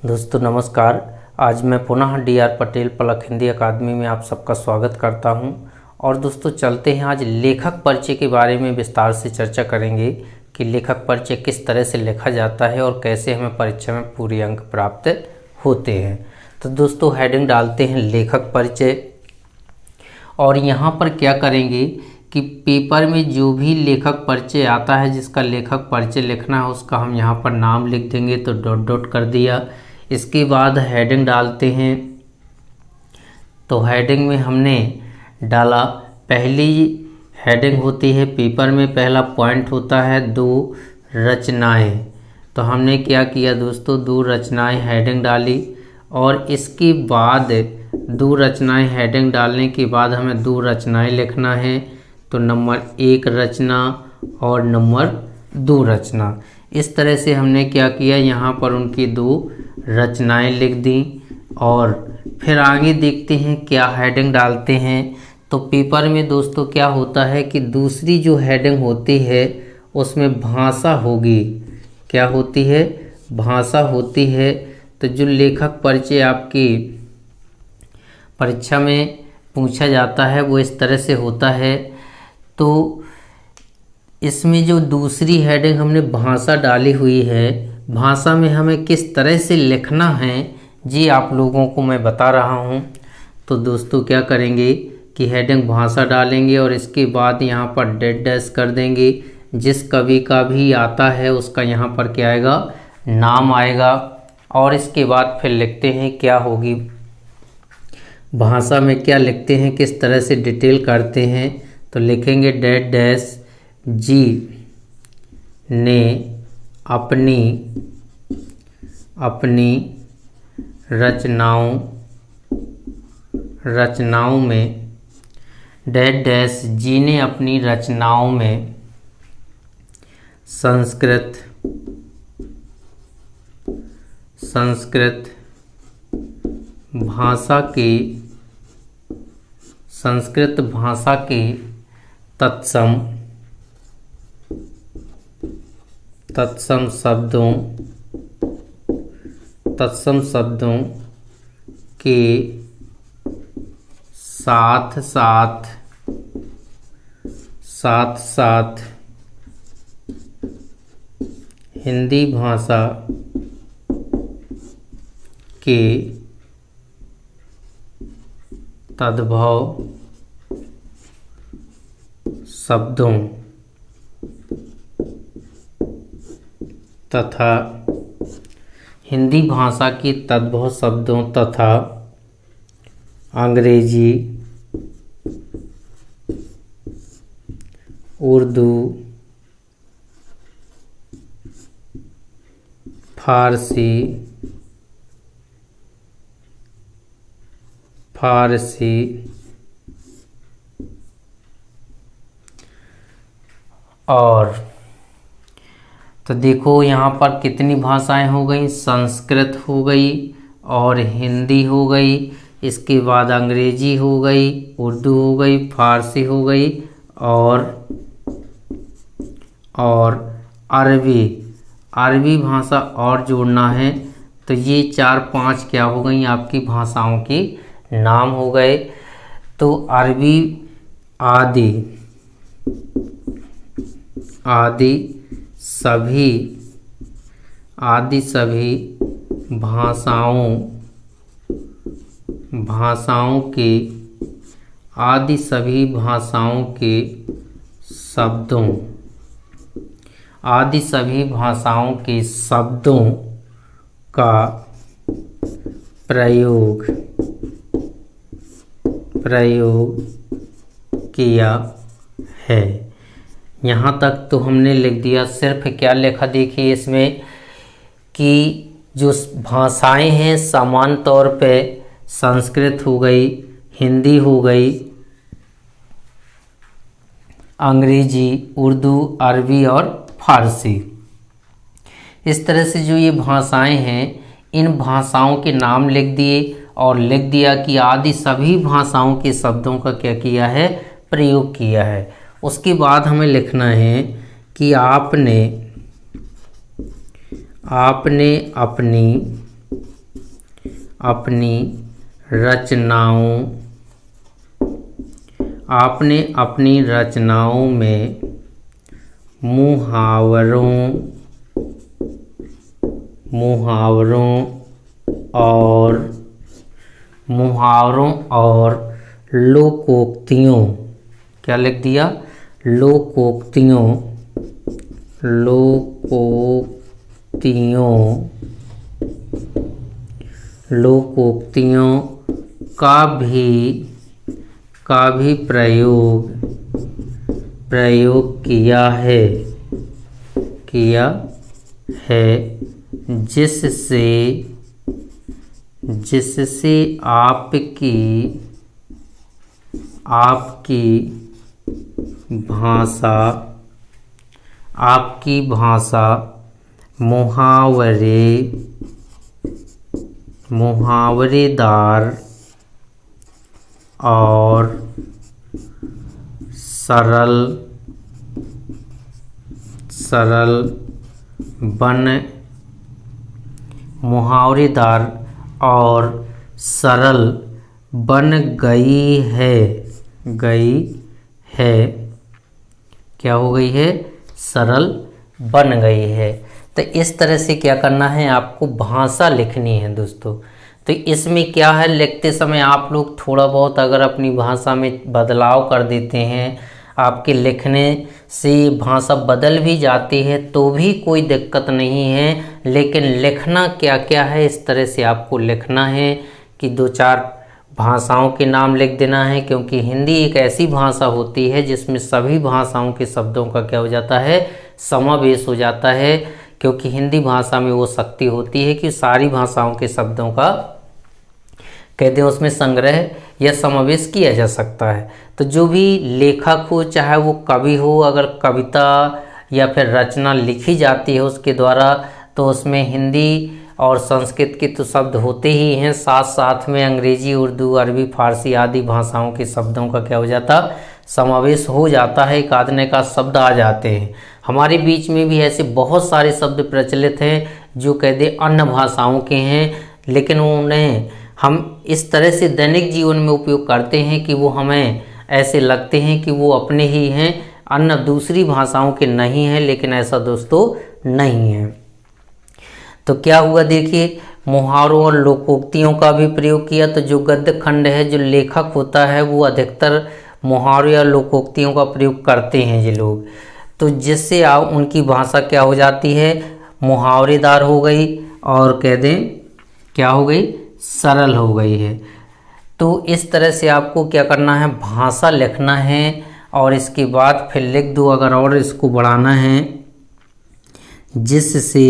दोस्तों नमस्कार। आज मैं पुनः डी.आर. पटेल पलक हिंदी अकादमी में आप सबका स्वागत करता हूं। और दोस्तों चलते हैं, आज लेखक परिचय के बारे में विस्तार से चर्चा करेंगे कि लेखक परिचय किस तरह से लिखा जाता है और कैसे हमें परीक्षा में पूरे अंक प्राप्त होते हैं। तो दोस्तों हेडिंग डालते हैं लेखक परिचय, और यहाँ पर क्या करेंगे कि पेपर में जो भी लेखक परिचय आता है, जिसका लेखक परिचय लिखना है, उसका हम यहाँ पर नाम लिख देंगे। तो डॉट डॉट कर दिया। इसके बाद हेडिंग डालते हैं। तो हेडिंग में हमने डाला, पहली हेडिंग होती है पेपर में, पहला पॉइंट होता है 2 रचनाएं। तो हमने क्या किया दोस्तों, 2 रचनाएं हेडिंग डाली। और इसके बाद 2 रचनाएं हेडिंग डालने के बाद हमें 2 रचनाएं लिखना है। तो नंबर 1 रचना और नंबर 2 रचना। इस तरह से हमने क्या किया, यहाँ पर उनकी 2 रचनाएं लिख दी। और फिर आगे देखते हैं क्या हेडिंग डालते हैं। तो पेपर में दोस्तों क्या होता है कि दूसरी जो हेडिंग होती है उसमें भाषा होगी। क्या होती है? भाषा होती है। तो जो लेखक परिचय आपकी परीक्षा में पूछा जाता है वो इस तरह से होता है। तो इसमें जो दूसरी हेडिंग हमने भाषा डाली हुई है, भाषा में हमें किस तरह से लिखना है जी आप लोगों को मैं बता रहा हूँ। तो दोस्तों क्या करेंगे कि हेडिंग भाषा डालेंगे और इसके बाद यहाँ पर डेड डैश कर देंगे। जिस कवि का भी आता है उसका यहाँ पर क्या आएगा, नाम आएगा। और इसके बाद फिर लिखते हैं क्या होगी, भाषा में क्या लिखते हैं, किस तरह से डिटेल करते हैं। तो लिखेंगे डेड डैश जी ने अपनी रचनाओं में डेड डैश जी ने अपनी रचनाओं में संस्कृत भाषा के तत्सम शब्दों के साथ साथ हिंदी भाषा के तद्भव शब्दों तथा हिंदी भाषा के तद्भव शब्दों तथा अंग्रेजी, उर्दू, फारसी और तो देखो यहाँ पर कितनी भाषाएं हो गई, संस्कृत हो गई और हिंदी हो गई। इसके बाद अंग्रेजी हो गई, उर्दू हो गई, फारसी हो गई और अरबी भाषा और जोड़ना है। तो ये 4-5 क्या हो गई आपकी भाषाओं के नाम हो गए। तो अरबी आदि सभी भाषाओं के शब्दों का प्रयोग किया है। यहाँ तक तो हमने लिख दिया। सिर्फ क्या लिखा देखिए इसमें कि जो भाषाएं हैं समान तौर पे संस्कृत हो गई, हिंदी हो गई, अंग्रेजी, उर्दू, अरबी और फारसी। इस तरह से जो ये भाषाएं हैं इन भाषाओं के नाम लिख दिए और लिख दिया कि आदि सभी भाषाओं के शब्दों का क्या किया है, प्रयोग किया है। उसके बाद हमें लिखना है कि आपने अपनी अपनी रचनाओं आपने अपनी रचनाओं में मुहावरों और लोकोक्तियों, क्या लिख दिया, लोकोक्तियों का भी प्रयोग किया है जिससे आपकी भाषा मुहावरेदार और सरल बन गई है। क्या हो गई है, सरल बन गई है। तो इस तरह से क्या करना है, आपको भाषा लिखनी है दोस्तों। तो इसमें क्या है, लिखते समय आप लोग थोड़ा बहुत अगर अपनी भाषा में बदलाव कर देते हैं, आपके लिखने से भाषा बदल भी जाती है तो भी कोई दिक्कत नहीं है, लेकिन लिखना क्या क्या है, इस तरह से आपको लिखना है कि 2-4 भाषाओं के नाम लिख देना है, क्योंकि हिंदी एक ऐसी भाषा होती है जिसमें सभी भाषाओं के शब्दों का क्या हो जाता है, समावेश हो जाता है। क्योंकि हिंदी भाषा में वो शक्ति होती है कि सारी भाषाओं के शब्दों का कहते हैं उसमें संग्रह या समावेश किया जा सकता है। तो जो भी लेखक हो, चाहे वो कवि हो, अगर कविता या फिर रचना लिखी जाती है उसके द्वारा, तो उसमें हिंदी और संस्कृत के तो शब्द होते ही हैं, साथ साथ में अंग्रेजी, उर्दू, अरबी, फारसी आदि भाषाओं के शब्दों का क्या हो जाता, समावेश हो जाता है। एक आधने का शब्द आ जाते हैं। हमारे बीच में भी ऐसे बहुत सारे शब्द प्रचलित हैं जो कहते अन्य भाषाओं के हैं, लेकिन उन्हें हम इस तरह से दैनिक जीवन में उपयोग करते हैं कि वो हमें ऐसे लगते हैं कि वो अपने ही हैं, अन्य दूसरी भाषाओं के नहीं हैं, लेकिन ऐसा दोस्तों नहीं है। तो क्या हुआ, देखिए, मुहावरों और लोकोक्तियों का भी प्रयोग किया। तो जो गद्य खंड है, जो लेखक होता है, वो अधिकतर मुहावरों या लोकोक्तियों का प्रयोग करते हैं ये लोग। तो जिससे उनकी भाषा क्या हो जाती है, मुहावरेदार हो गई और कह दें क्या हो गई, सरल हो गई है। तो इस तरह से आपको क्या करना है, भाषा लिखना है और इसके बाद फिर लिख दो अगर और इसको बढ़ाना है, जिससे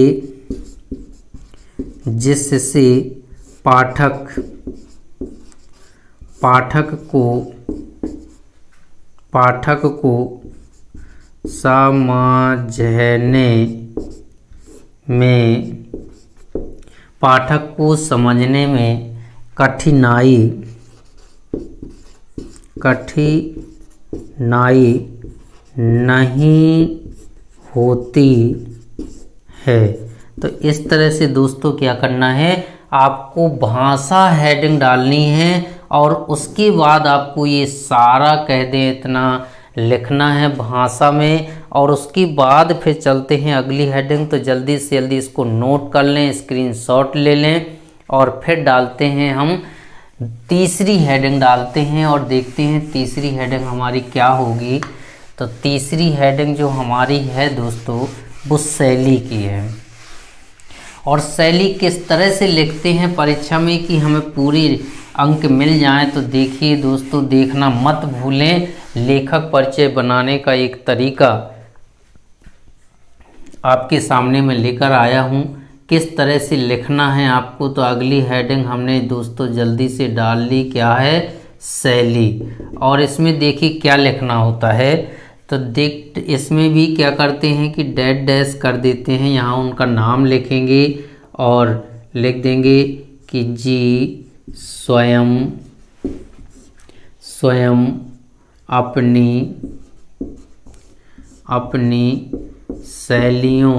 पाठक को समझने में कठिनाई नहीं होती है। तो इस तरह से दोस्तों क्या करना है, आपको भाषा हेडिंग डालनी है और उसके बाद आपको ये सारा कह दे इतना लिखना है भाषा में, और उसके बाद फिर चलते हैं अगली हेडिंग। तो जल्दी से जल्दी इसको नोट कर लें, स्क्रीनशॉट ले लें और फिर डालते हैं हम तीसरी हेडिंग डालते हैं और देखते हैं तीसरी हेडिंग हमारी क्या होगी। तो तीसरी हेडिंग जो हमारी है दोस्तों, वो शैली की है। और शैली किस तरह से लिखते हैं परीक्षा में कि हमें पूरी अंक मिल जाएं, तो देखिए दोस्तों, देखना मत भूलें। लेखक परिचय बनाने का एक तरीका आपके सामने मैं लेकर आया हूं, किस तरह से लिखना है आपको। तो अगली हेडिंग हमने दोस्तों जल्दी से डाल ली, क्या है, शैली। और इसमें देखिए क्या लिखना होता है। तो देख, इसमें भी क्या करते हैं कि डैश डैश कर देते हैं, यहाँ उनका नाम लिखेंगे और लिख देंगे कि जी स्वयं अपनी शैलियों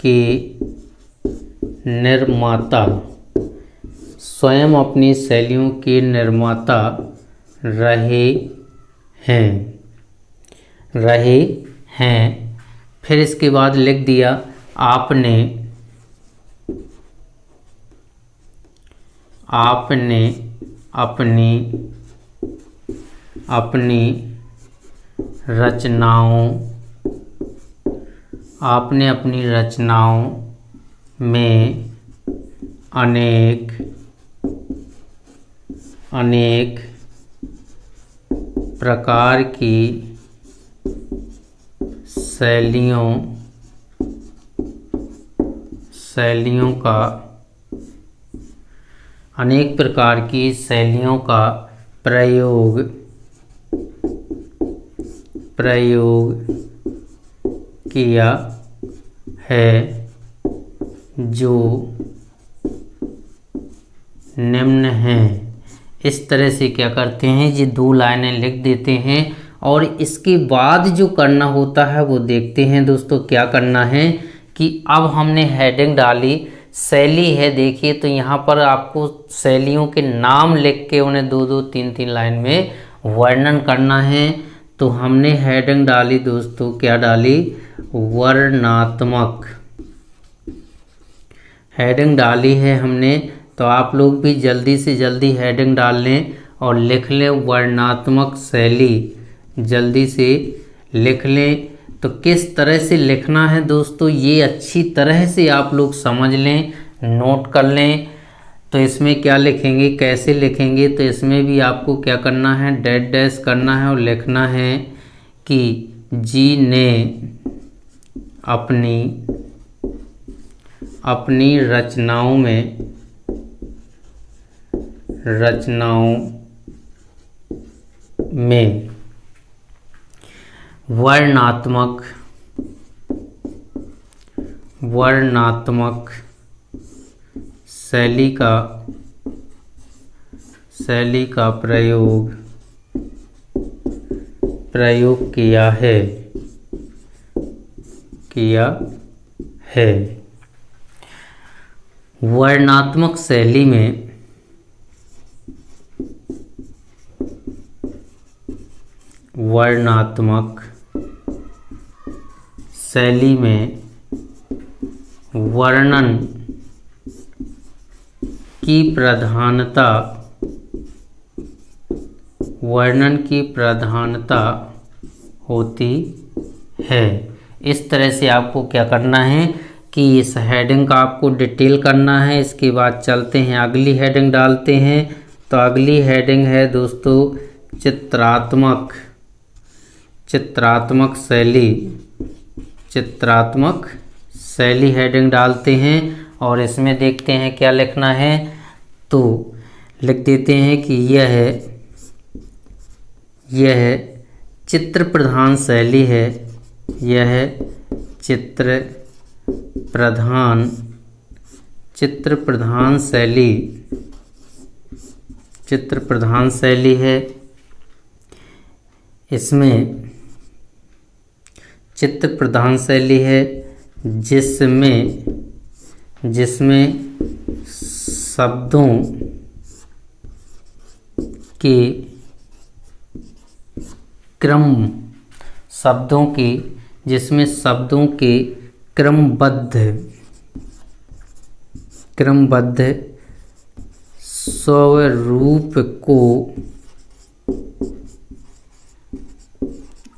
के निर्माता, स्वयं अपनी शैलियों के निर्माता रहे हैं। फिर इसके बाद लिख दिया आपने अपनी रचनाओं में अनेक प्रकार की शैलियों का प्रयोग किया है, जो निम्न हैं। इस तरह से क्या करते हैं, ये 2 लाइनें लिख देते हैं और इसके बाद जो करना होता है वो देखते हैं दोस्तों। क्या करना है कि अब हमने हेडिंग डाली, शैली है, देखिए तो यहाँ पर आपको शैलियों के नाम लिख के उन्हें 2-2, 3-3 लाइन में वर्णन करना है। तो हमने हेडिंग डाली दोस्तों, क्या डाली, वर्णनात्मक हेडिंग डाली है हमने। तो आप लोग भी जल्दी से जल्दी हेडिंग डाल लें और लिख लें वर्णनात्मक शैली, जल्दी से लिख लें। तो किस तरह से लिखना है दोस्तों, ये अच्छी तरह से आप लोग समझ लें, नोट कर लें। तो इसमें क्या लिखेंगे, कैसे लिखेंगे, तो इसमें भी आपको क्या करना है, डैश डैश करना है और लिखना है कि जी ने अपनी रचनाओं में वर्णनात्मक शैली का प्रयोग किया है। वर्णनात्मक शैली में वर्णन की प्रधानता होती है। इस तरह से आपको क्या करना है कि इस हेडिंग का आपको डिटेल करना है। इसके बाद चलते हैं अगली हेडिंग डालते हैं। तो अगली हेडिंग है दोस्तों चित्रात्मक शैली हेडिंग डालते हैं और इसमें देखते हैं क्या लिखना है। तो लिख देते हैं कि यह चित्र प्रधान शैली है, यह चित्र प्रधान शैली है। इसमें चित्र प्रधान शैली है जिसमें शब्दों के क्रमबद्ध स्वरूप को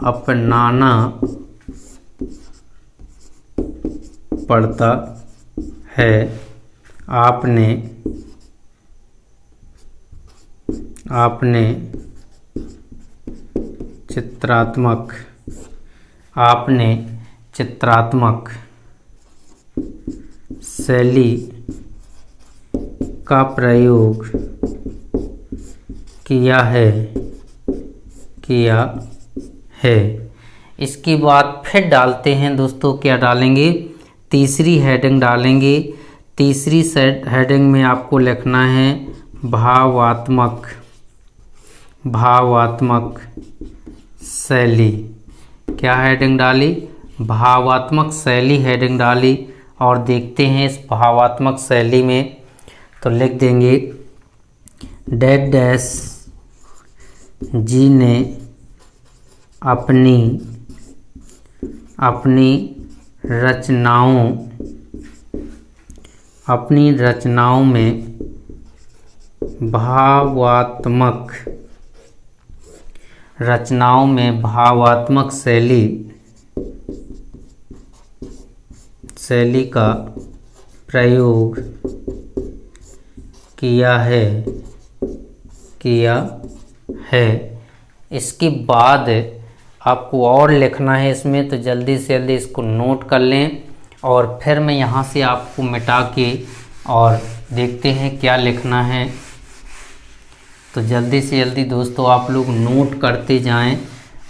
अपनाना पड़ता है। आपने चित्रात्मक शैली का प्रयोग किया है। इसके बाद फिर डालते हैं दोस्तों, क्या डालेंगे, तीसरी हेडिंग डालेंगे। तीसरी हेडिंग में आपको लिखना है भावात्मक शैली। क्या हेडिंग डाली, भावात्मक शैली हेडिंग डाली और देखते हैं इस भावात्मक शैली में। तो लिख देंगे डैश डैश जी ने अपनी रचनाओं में भावात्मक शैली का प्रयोग किया है। इसके बाद आपको और लिखना है इसमें, तो जल्दी से जल्दी इसको नोट कर लें और फिर मैं यहाँ से आपको मिटा के और देखते हैं क्या लिखना है। तो जल्दी से जल्दी दोस्तों आप लोग नोट करते जाएं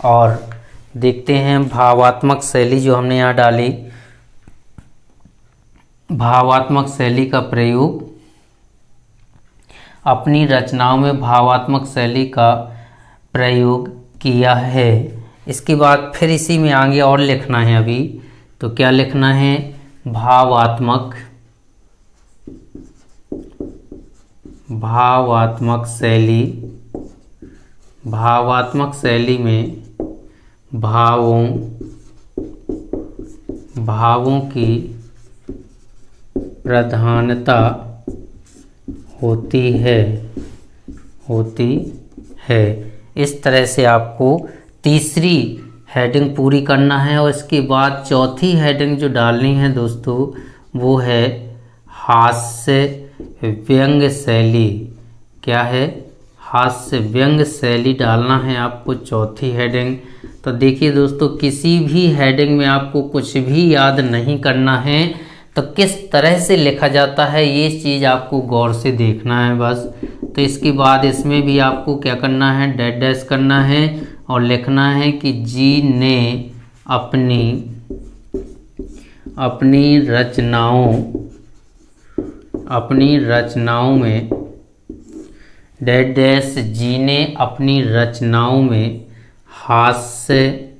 और देखते हैं भावात्मक शैली जो हमने यहाँ डाली। भावात्मक शैली का प्रयोग, अपनी रचनाओं में भावात्मक शैली का प्रयोग किया है। इसके बाद फिर इसी में आगे और लिखना है अभी। तो क्या लिखना है? भावात्मक शैली में भावों की प्रधानता होती है। इस तरह से आपको तीसरी हेडिंग पूरी करना है और इसके बाद चौथी हेडिंग जो डालनी है दोस्तों वो है हास्य व्यंग्य शैली। क्या है? हास्य व्यंग्य शैली डालना है आपको चौथी हेडिंग। तो देखिए दोस्तों, किसी भी हेडिंग में आपको कुछ भी याद नहीं करना है, तो किस तरह से लिखा जाता है ये चीज़ आपको गौर से देखना है बस। तो इसके बाद इसमें भी आपको क्या करना है? डैश डैश करना है और लिखना है कि जी ने अपनी रचनाओं में डैश डैश जी ने अपनी रचनाओं में हास्य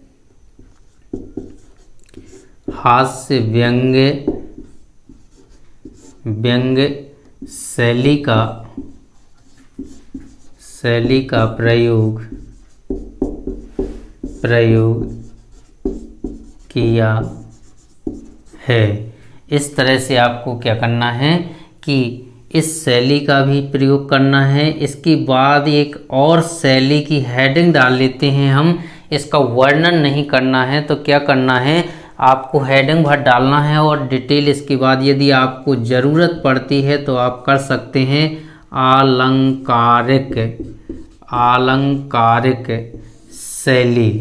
व्यंग्य शैली का प्रयोग किया है। इस तरह से आपको क्या करना है कि इस शैली का भी प्रयोग करना है। इसके बाद एक और शैली की हेडिंग डाल लेते हैं हम। इसका वर्णन नहीं करना है, तो क्या करना है? आपको हेडिंग भर डालना है और डिटेल इसके बाद यदि आपको ज़रूरत पड़ती है तो आप कर सकते हैं अलंकारिक शैली।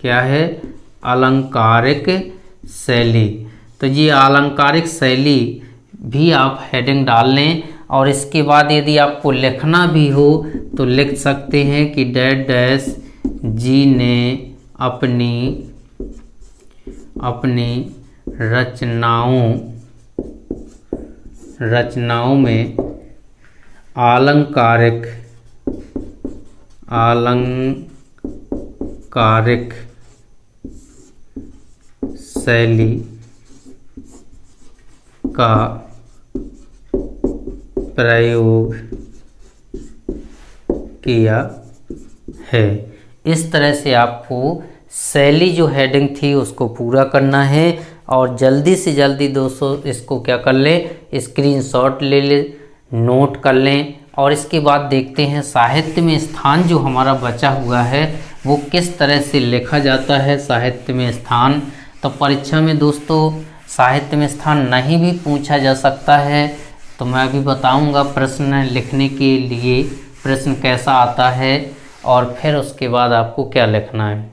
क्या है? अलंकारिक शैली। तो ये अलंकारिक शैली भी आप हेडिंग डाल लें और इसके बाद यदि आपको लिखना भी हो तो लिख सकते हैं कि डैश डैश जी ने अपनी रचनाओं में अलंकारिक शैली का प्रयोग किया है। इस तरह से आपको शैली जो हेडिंग थी उसको पूरा करना है और जल्दी से जल्दी दोस्तों इसको क्या कर लें? स्क्रीनशॉट ले लें, नोट कर लें। और इसके बाद देखते हैं साहित्य में स्थान जो हमारा बचा हुआ है वो किस तरह से लिखा जाता है। साहित्य में स्थान, तो परीक्षा में दोस्तों साहित्य में स्थान नहीं भी पूछा जा सकता है, तो मैं अभी बताऊंगा प्रश्न लिखने के लिए प्रश्न कैसा आता है और फिर उसके बाद आपको क्या लिखना है।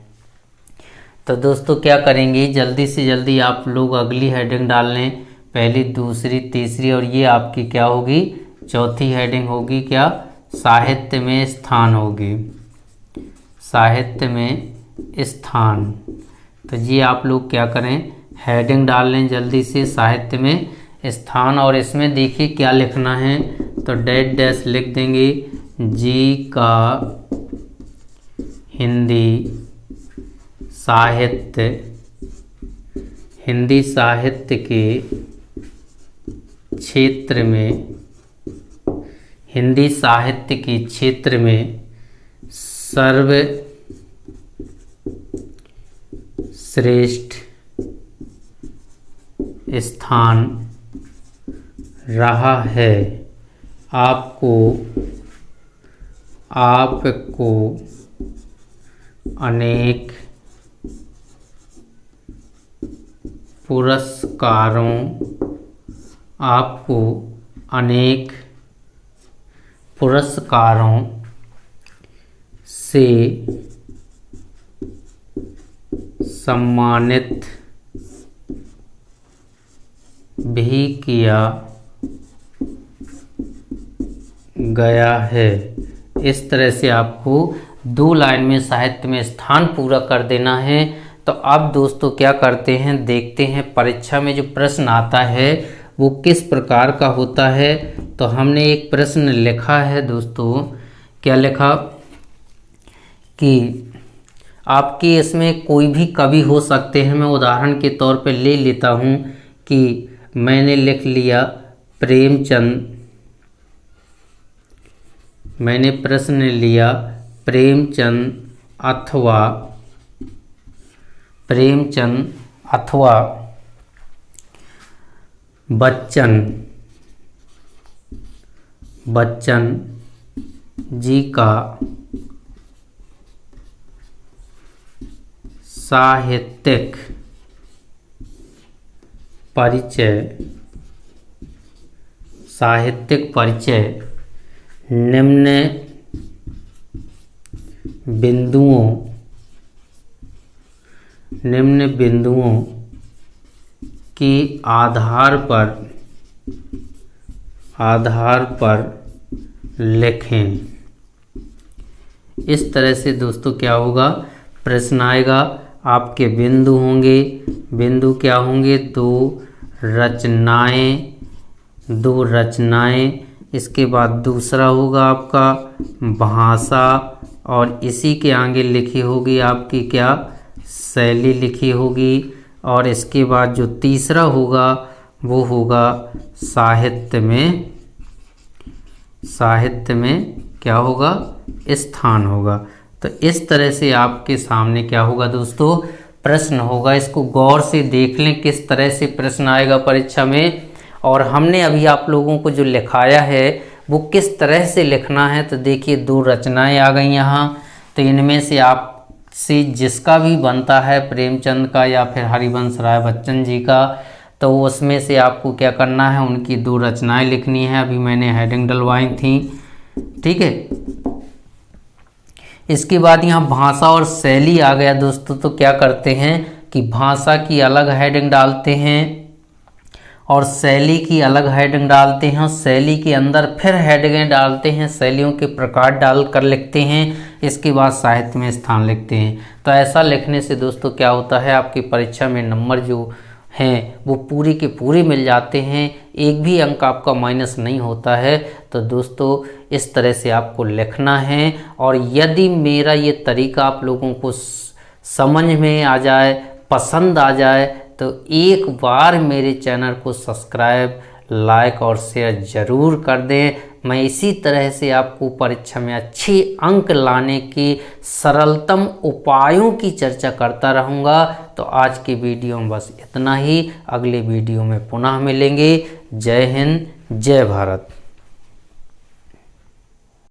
तो दोस्तों क्या करेंगे, जल्दी से जल्दी आप लोग अगली हेडिंग डाल लें, पहली, दूसरी, तीसरी और ये आपकी क्या होगी? चौथी हेडिंग होगी। क्या? साहित्य में स्थान होगी। साहित्य में स्थान। तो ये आप लोग क्या करें? हेडिंग डाल लें जल्दी से, साहित्य में स्थान। और इसमें देखिए क्या लिखना है, तो डैश डैश लिख देंगे जी का हिंदी साहित्य के क्षेत्र में, हिंदी साहित्य के क्षेत्र में सर्वश्रेष्ठ स्थान रहा है। आपको अनेक पुरस्कारों से सम्मानित भी किया गया है। इस तरह से आपको 2 लाइन में साहित्य में स्थान पूरा कर देना है। तो अब दोस्तों क्या करते हैं, देखते हैं परीक्षा में जो प्रश्न आता है वो किस प्रकार का होता है। तो हमने एक प्रश्न लिखा है दोस्तों, क्या लिखा कि आपके इसमें कोई भी कवि हो सकते हैं। मैं उदाहरण के तौर पे ले लेता हूँ कि मैंने लिख लिया प्रेमचंद, मैंने प्रश्न लिया प्रेमचंद अथवा बच्चन जी का साहित्यिक परिचय निम्न बिंदुओं के आधार पर लिखें। इस तरह से दोस्तों क्या होगा, प्रश्न आएगा। आपके बिंदु क्या होंगे, दो रचनाएं। इसके बाद दूसरा होगा आपका भाषा, और इसी के आगे लिखी होगी आपकी क्या, शैली लिखी होगी। और इसके बाद जो तीसरा होगा वो होगा साहित्य में क्या होगा, स्थान होगा। तो इस तरह से आपके सामने क्या होगा दोस्तों, प्रश्न होगा। इसको गौर से देख लें किस तरह से प्रश्न आएगा परीक्षा में। और हमने अभी आप लोगों को जो लिखाया है वो किस तरह से लिखना है। तो देखिए 2 रचनाएं आ गई यहाँ। तो इनमें से आपसे जिसका भी बनता है, प्रेमचंद का या फिर हरिवंश राय बच्चन जी का, तो उसमें से आपको क्या करना है, उनकी 2 रचनाएं लिखनी है। अभी मैंने हेडिंग डलवाई थी, ठीक है। इसके बाद यहाँ भाषा और शैली आ गया दोस्तों। तो क्या करते हैं कि भाषा की अलग हेडिंग डालते हैं और शैली की अलग हेडिंग डालते हैं। शैली के अंदर फिर हेडिंगें डालते हैं, शैलियों के प्रकार डालकर लिखते हैं। इसके बाद साहित्य में स्थान लिखते हैं। तो ऐसा लिखने से दोस्तों क्या होता है, आपकी परीक्षा में नंबर जो हैं वो पूरी के पूरे मिल जाते हैं, एक भी अंक आपका माइनस नहीं होता है। तो दोस्तों इस तरह से आपको लिखना है। और यदि मेरा ये तरीका आप लोगों को समझ में आ जाए, पसंद आ जाए, तो एक बार मेरे चैनल को सब्सक्राइब, लाइक और शेयर ज़रूर कर दें। मैं इसी तरह से आपको परीक्षा में अच्छे अंक लाने के सरलतम उपायों की चर्चा करता रहूँगा। तो आज के वीडियो में बस इतना ही। अगले वीडियो में पुनः मिलेंगे। जय हिंद, जय भारत।